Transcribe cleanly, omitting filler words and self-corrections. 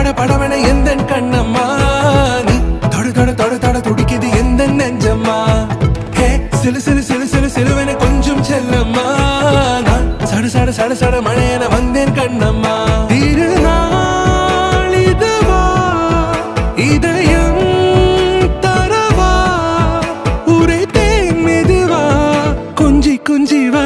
பட படவென எந்தன் கண்ணம்மா நீ தொட தொட தொட தொட துடிக்குது எந்தன் நெஞ்சம்மா ஹே சிலு சிலு சிலு சிலு சிலுவென கொஞ்சம் செல்லம்மா நான் சட சட சட சட மழையென வந்தேன் கண்ணம்மா திருநாள் இதுவா இதயம் தரவா உரைத்தேன் மெதுவா கொஞ்சி கொஞ்சி வா